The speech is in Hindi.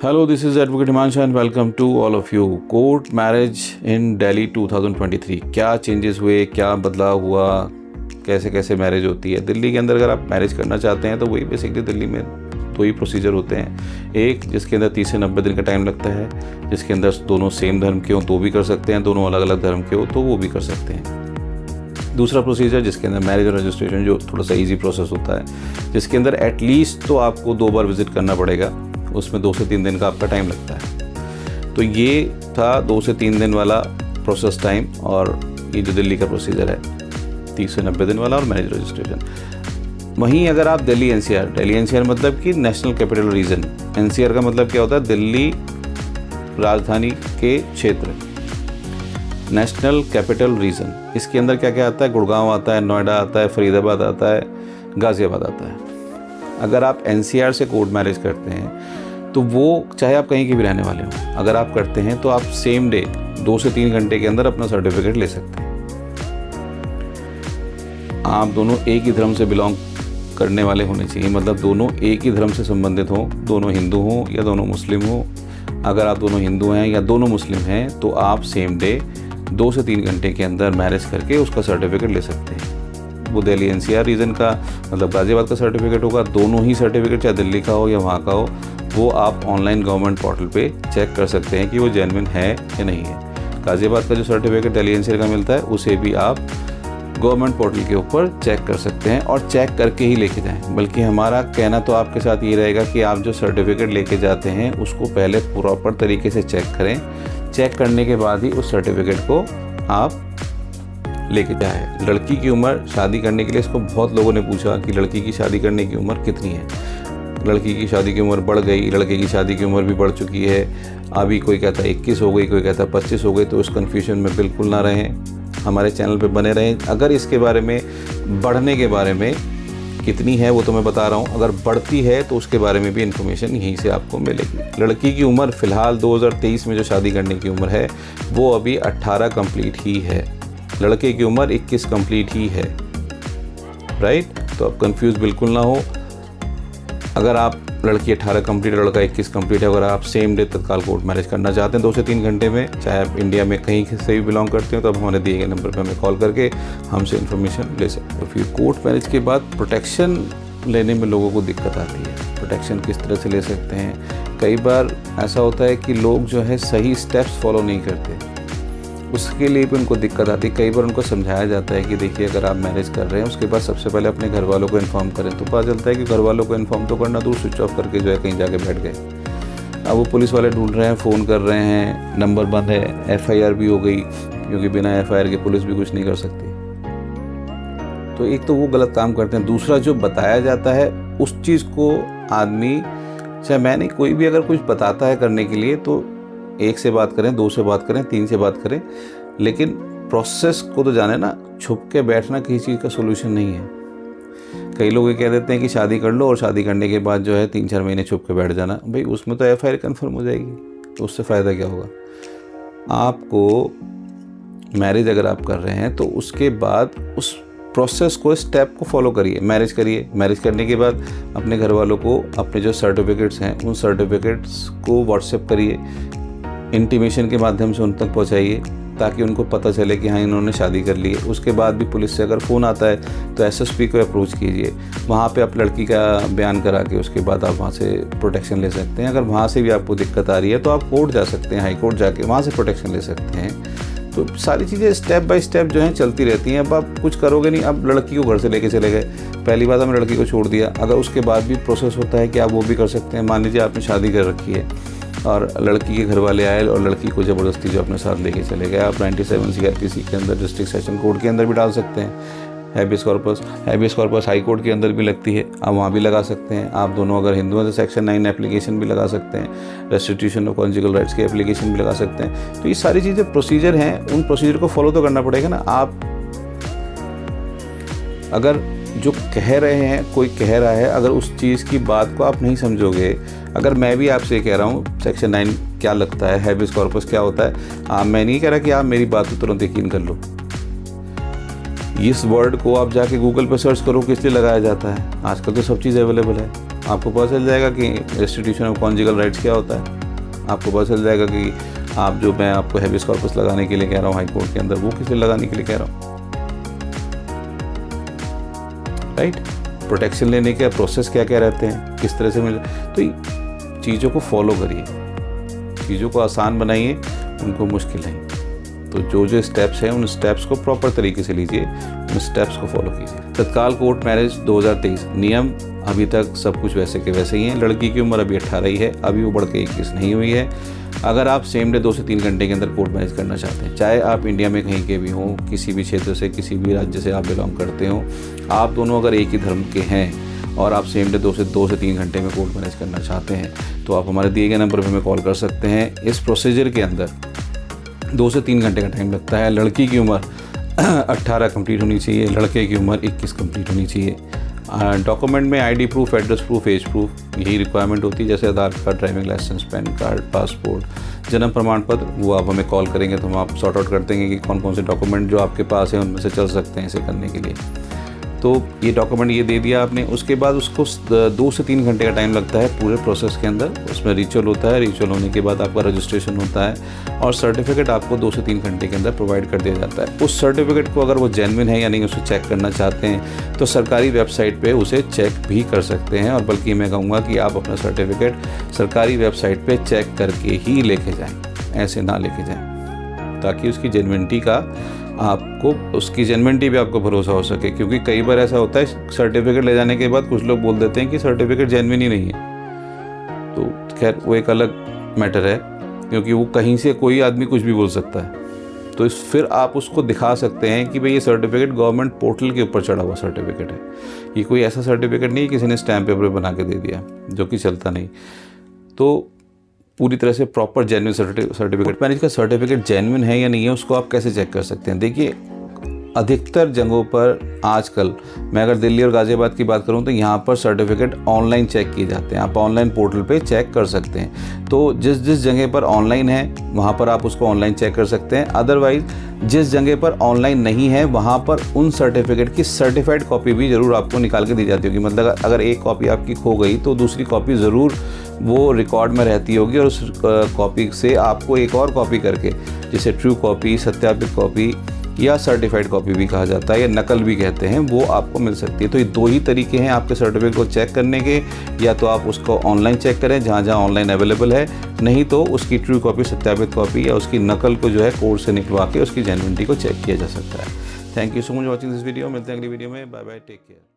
Hello, this is Advocate Himanshu and welcome to all of you. Court marriage in Delhi 2023. क्या चेंजेस हुए, क्या बदलाव हुआ, कैसे कैसे मैरिज होती है दिल्ली के अंदर। अगर आप मैरिज करना चाहते हैं तो वही बेसिकली दिल्ली में दो ही प्रोसीजर होते हैं। एक जिसके अंदर 30 से 90 दिन का टाइम लगता है, जिसके अंदर दोनों सेम धर्म के हो तो भी कर सकते हैं, दोनों अलग अलग धर्म के हो तो वो भी कर सकते हैं। दूसरा प्रोसीजर जिसके अंदर मैरिज और रजिस्ट्रेशन, जो थोड़ा सा ईजी प्रोसेस होता है, जिसके अंदर एटलीस्ट तो आपको 2 बार विजिट करना पड़ेगा, उसमें 2 से 3 दिन का आपका टाइम लगता है। तो ये था 2 से 3 दिन वाला प्रोसेस टाइम। और ये जो दिल्ली का प्रोसीजर है 30 से 90 दिन वाला और मैरिज रजिस्ट्रेशन। वहीं अगर आप दिल्ली एनसीआर मतलब कि नेशनल कैपिटल रीजन। एनसीआर का मतलब क्या होता है? दिल्ली राजधानी के क्षेत्र, नेशनल कैपिटल रीजन। इसके अंदर क्या क्या आता है? गुड़गांव आता है, नोएडा आता है, फरीदाबाद आता है, गाज़ियाबाद आता है। अगर आप एनसीआर से कोर्ट मैरिज करते हैं तो वो चाहे आप कहीं के भी रहने वाले हों, अगर आप करते हैं तो आप सेम डे 2 से 3 घंटे के अंदर अपना सर्टिफिकेट ले सकते हैं। आप दोनों एक ही धर्म से बिलोंग करने वाले होने चाहिए, मतलब दोनों एक ही धर्म से संबंधित हों, दोनों हिंदू हों या दोनों मुस्लिम हों। अगर आप दोनों हिंदू हैं या दोनों मुस्लिम हैं तो आप सेम डे 2 से 3 घंटे के अंदर मैरिज करके उसका सर्टिफिकेट ले सकते हैं। वो दिल्ली एनसीआर रीजन का मतलब गाज़ियाबाद का सर्टिफिकेट होगा। दोनों ही सर्टिफिकेट चाहे दिल्ली का हो या वहाँ का हो, वो आप ऑनलाइन गवर्नमेंट पोर्टल पे चेक कर सकते हैं कि वो जेन्युइन है या नहीं है। गाज़ियाबाद का जो सर्टिफिकेट दिल्ली एनसीआर का मिलता है उसे भी आप गवर्नमेंट पोर्टल के ऊपर चेक कर सकते हैं और चेक करके ही लेके जाएं। बल्कि हमारा कहना तो आपके साथ ये रहेगा कि आप जो सर्टिफिकेट लेके जाते हैं उसको पहले प्रॉपर तरीके से चेक करें। चेक करने के बाद ही उस सर्टिफिकेट को आप लेके जाए। लड़की की उम्र शादी करने के लिए, इसको बहुत लोगों ने पूछा कि लड़की की शादी करने की उम्र कितनी है। लड़की की शादी की उम्र बढ़ गई, लड़के की शादी की उम्र भी बढ़ चुकी है। अभी कोई कहता है 21 हो गई, कोई कहता है 25 हो गई। तो उस कन्फ्यूजन में बिल्कुल ना रहें, हमारे चैनल पे बने रहें। अगर इसके बारे में, बढ़ने के बारे में कितनी है वो तो मैं बता रहा हूँ, अगर बढ़ती है तो उसके बारे में भी इन्फॉर्मेशन यहीं से आपको मिलेगी। लड़की की उम्र फ़िलहाल 2023 में जो शादी करने की उम्र है वो अभी 18 कंप्लीट ही है। लड़के की उम्र 21 कंप्लीट ही है, राइट। तो आप कंफ्यूज बिल्कुल ना हो। अगर आप लड़की 18 कंप्लीट, लड़का 21 कंप्लीट है, अगर आप सेम डे तत्काल कोर्ट मैरिज करना चाहते हैं 2 से 3 घंटे में, चाहे आप इंडिया में कहीं से भी बिलोंग करते हो, तो आप हमारे दिए गए नंबर पर हमें कॉल करके हमसे इन्फॉर्मेशन ले सकते हो। फिर कोर्ट मैरिज के बाद प्रोटेक्शन लेने में लोगों को दिक्कत आती है। प्रोटेक्शन किस तरह से ले सकते हैं? कई बार ऐसा होता है कि लोग जो है सही स्टेप्स फॉलो नहीं करते, उसके लिए भी उनको दिक्कत आती है। कई बार उनको समझाया जाता है कि देखिए अगर आप मैरिज कर रहे हैं उसके बाद सबसे पहले अपने घर वालों को इन्फॉर्म करें। तो पता चलता है कि घर वालों को इन्फॉर्म तो करना दूर, स्विच ऑफ करके जो है कहीं जाके बैठ गए। अब वो पुलिस वाले ढूंढ रहे हैं, फ़ोन कर रहे हैं, नंबर बंद है, FIR भी हो गई, क्योंकि बिना FIR के पुलिस भी कुछ नहीं कर सकती। तो एक तो वो गलत काम करते हैं। दूसरा, जो बताया जाता है उस चीज़ को आदमी, चाहे मैं नहीं, कोई भी अगर कुछ बताता है करने के लिए तो 1 से बात करें, 2 से बात करें, 3 से बात करें, लेकिन प्रोसेस को तो जाने ना। छुप के बैठना किसी चीज़ का सोल्यूशन नहीं है। कई लोग ये कह देते हैं कि शादी कर लो और शादी करने के बाद जो है 3-4 महीने छुप के बैठ जाना। भाई उसमें तो FIR कन्फर्म हो जाएगी, तो उससे फ़ायदा क्या होगा? आपको मैरिज अगर आप कर रहे हैं तो उसके बाद उस प्रोसेस को, स्टेप को फॉलो करिए। मैरिज करिए, मैरिज करने के बाद अपने घर वालों को अपने जो सर्टिफिकेट्स हैं उन सर्टिफिकेट्स को व्हाट्सएप करिए, इंटीमेशन के माध्यम से उन तक पहुंचाइए, ताकि उनको पता चले कि हाँ इन्होंने शादी कर ली है। उसके बाद भी पुलिस से अगर फ़ोन आता है तो SSP को अप्रोच कीजिए। वहाँ पे आप लड़की का बयान करा के उसके बाद आप वहाँ से प्रोटेक्शन ले सकते हैं। अगर वहाँ से भी आपको दिक्कत आ रही है तो आप कोर्ट जा सकते हैं, हाई कोर्ट जाके वहाँ से प्रोटेक्शन ले सकते हैं। तो सारी चीज़ें स्टेप बाय स्टेप जो हैं चलती रहती हैं। अब आप कुछ करोगे नहीं। अब लड़की को घर से लेके चले गए, पहली बात हमने लड़की को छोड़ दिया। अगर उसके बाद भी प्रोसेस होता है कि आप वो भी कर सकते हैं। मान लीजिए आपने शादी कर रखी है और लड़की के घर वाले आए और लड़की को ज़बरदस्ती जो अपने साथ लेके चले गए, आप 97 CRPC के अंदर, डिस्ट्रिक्ट सेशन कोर्ट के अंदर भी डाल सकते हैं। हैबियस कॉर्पस हाई कोर्ट के अंदर भी लगती है, आप वहाँ भी लगा सकते हैं। आप दोनों अगर हिंदू हैं तो सेक्शन 9 एप्लीकेशन भी लगा सकते हैं। रेस्टिट्यूशन ऑफ कॉन्जुगल राइट्स की एप्लीकेशन भी लगा सकते हैं। तो ये सारी चीज़ें प्रोसीजर हैं, उन प्रोसीजर को फॉलो तो करना पड़ेगा ना। आप अगर जो कह रहे हैं, कोई कह रहा है, अगर उस चीज़ की बात को आप नहीं समझोगे, अगर मैं भी आपसे कह रहा हूँ सेक्शन 9 क्या लगता है, हैबियस कॉर्पस क्या होता है, मैं नहीं कह रहा कि आप मेरी बात को तुरंत यकीन कर लो। इस वर्ड को आप जाके गूगल पर सर्च करो किस लिए लगाया जाता है। आजकल तो सब चीज़ अवेलेबल है। आपको पता चल जाएगा कि रेस्टिट्यूशन ऑफ कॉन्जुगल राइट्स क्या होता है। आपको पता चल जाएगा कि आप जो मैं आपको हैबियस कॉर्पस लगाने के लिए कह रहा हूँ हाई कोर्ट के अंदर, वो किस लिए लगाने के लिए कह रहा हूँ, राइट। प्रोटेक्शन लेने के प्रोसेस क्या क्या रहते हैं, किस तरह से मिल, तो चीज़ों को फॉलो करिए, चीज़ों को आसान बनाइए, उनको मुश्किल नहीं। तो जो जो स्टेप्स हैं उन स्टेप्स को प्रॉपर तरीके से लीजिए, उन स्टेप्स को फॉलो कीजिए। तत्काल कोर्ट मैरिज 2023 नियम अभी तक सब कुछ वैसे के वैसे ही हैं। लड़की की उम्र अभी 18 ही है, अभी वो बढ़ के 21 नहीं हुई है। अगर आप सेम डे 2 से 3 घंटे के अंदर कोर्ट मैरिज करना चाहते हैं, चाहे आप इंडिया में कहीं के भी हों, किसी भी क्षेत्र से, किसी भी राज्य से आप बिलोंग करते हो, आप दोनों अगर एक ही धर्म के हैं और आप सेम डे 2 से 3 घंटे में कोर्ट मैरिज करना चाहते हैं, तो आप हमारे दिए गए नंबर पर हमें कॉल कर सकते हैं। इस प्रोसीजर के अंदर 2 से 3 घंटे का टाइम लगता है। लड़की की उम्र 18 कंप्लीट होनी चाहिए, लड़के की उम्र 21 कंप्लीट होनी चाहिए। डॉक्यूमेंट में ID proof, address proof, age proof, यही रिक्वायरमेंट होती है, जैसे Aadhaar card, driving licence, PAN card, passport, जन्म प्रमाण पत्र। वो आप हमें कॉल करेंगे तो हम आप सॉर्ट आउट कर देंगे कि कौन कौन से डॉक्यूमेंट जो आपके पास हैं उनमें से चल सकते हैं इसे करने के लिए। तो ये डॉक्यूमेंट ये दे दिया आपने, उसके बाद उसको 2 से 3 घंटे का टाइम लगता है पूरे प्रोसेस के अंदर। उसमें रिचुअल होता है, रिचुअल होने के बाद आपका रजिस्ट्रेशन होता है और सर्टिफिकेट आपको 2 से 3 घंटे के अंदर प्रोवाइड कर दिया जाता है। उस सर्टिफिकेट को अगर वो जेन्युइन है या नहीं उसे चेक करना चाहते हैं तो सरकारी वेबसाइट पे उसे चेक भी कर सकते हैं। और बल्कि मैं कहूँगा कि आप अपना सर्टिफिकेट सरकारी वेबसाइट पे चेक करके ही लेके जाएँ, ऐसे ना लेके जाएँ, ताकि उसकी जेन्युइनिटी का आपको, उसकी जेन्युइनिटी पे आपको भरोसा हो सके। क्योंकि कई बार ऐसा होता है सर्टिफिकेट ले जाने के बाद कुछ लोग बोल देते हैं कि सर्टिफिकेट जेन्युइन ही नहीं है। तो खैर वो एक अलग मैटर है, क्योंकि वो कहीं से कोई आदमी कुछ भी बोल सकता है। तो फिर आप उसको दिखा सकते हैं कि भाई ये सर्टिफिकेट गवर्नमेंट पोर्टल के ऊपर चढ़ा हुआ सर्टिफिकेट है, ये कोई ऐसा सर्टिफिकेट नहीं किसी ने स्टैम्प पेपर बना के दे दिया जो कि चलता नहीं। तो पूरी तरह से प्रॉपर जेन्युइन सर्टिफिकेट, मैरिज का सर्टिफिकेट जेन्युइन है या नहीं है उसको आप कैसे चेक कर सकते हैं। देखिए अधिकतर जगहों पर आजकल, मैं अगर दिल्ली और गाज़ियाबाद की बात करूं तो यहाँ पर सर्टिफिकेट ऑनलाइन चेक किए जाते हैं। आप ऑनलाइन पोर्टल पे चेक कर सकते हैं। तो जिस जिस जगह पर ऑनलाइन है वहाँ पर आप उसको ऑनलाइन चेक कर सकते हैं। अदरवाइज़ जिस जगह पर ऑनलाइन नहीं है वहाँ पर उन सर्टिफिकेट की सर्टिफाइड कॉपी भी ज़रूर आपको निकाल के दी जाती होगी। मतलब अगर एक कॉपी आपकी खो गई तो दूसरी कॉपी ज़रूर वो रिकॉर्ड में रहती होगी और उस कॉपी से आपको एक और कॉपी करके, जिसे ट्रू कॉपी, सत्यापित कॉपी या सर्टिफाइड कॉपी भी कहा जाता है या नकल भी कहते हैं, वो आपको मिल सकती है। तो ये 2 ही तरीके हैं आपके सर्टिफिकेट को चेक करने के, या तो आप उसको ऑनलाइन चेक करें जहाँ जहाँ ऑनलाइन अवेलेबल है, नहीं तो उसकी ट्रू कॉपी, सत्यापित कॉपी या उसकी नकल को जो है कोर्ट से निकलवा के उसकी जेन्युइनिटी को चेक किया जा सकता है। Thank you so much watching this video. मिलते हैं अगली वीडियो में। Bye bye, take care.